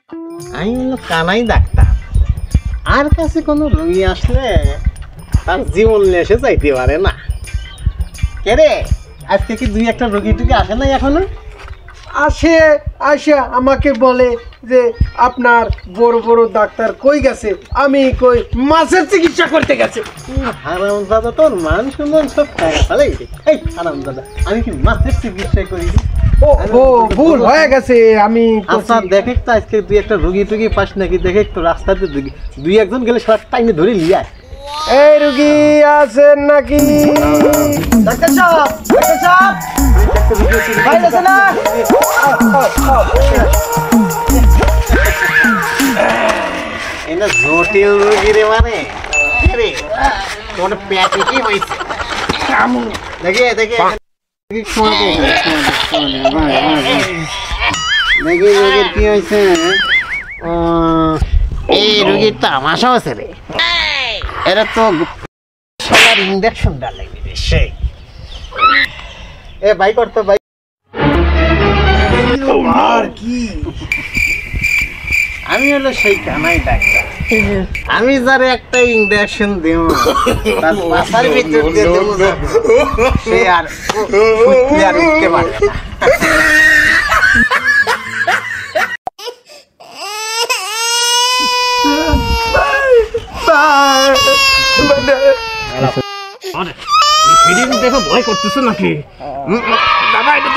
আমি হলো কানাই ডাক্তার। আর কাছে কোনো রোগী আসলে তার জীবন লেসে চাইতে পারে না। কে রে, আজকে কি দুই একটা রোগী টুকি আসে নাই এখনো? আসে, আসা আমাকে বলে যে আপনার বড় বড় ডাক্তার কই গেছে, আমি কই মাছের চিকিৎসা করতে গেছে। হারাম দাদা, তোর মান সম্মান সব খায় ফেলে। এই হারাম দাদা, আমি কি মাছের চিকিৎসা করি? ও ভুল হয়ে গেছে। আমি আচ্ছা দেখে তো আজকে দুই একটা রোগী টুকি পাস নাকি, দেখে তো রাস্তাতে দুই একজন গেলে সারা টাইমে ধরে লিয়ে আয়। এই রুগী আছেন নাকি? ডাক্তার সাহেব, ডাক্তার সাহেব, ভাই আছে না? এটা জটিল রোগী রে, মানে রে তোর পেটে কি হয়েছে? দেখে দেখে দেখি রোগীর কি হয়েছে। এই রোগীর তো আমাশা আছে রে, এরা তো সবার ইঞ্জেকশন ডালে সেই। এ ভাই করতো ভাই, আর কি? আমি হলো সেই কানাই ডাক্তার। আমি যারে একটা ইঞ্জেকশন দেব তার মাথার ভিতর দিয়ে দেব, সে আর উঠতে আর উঠতে পারে না। দেখো ভয় করতেছো নাকি? দাদা এটা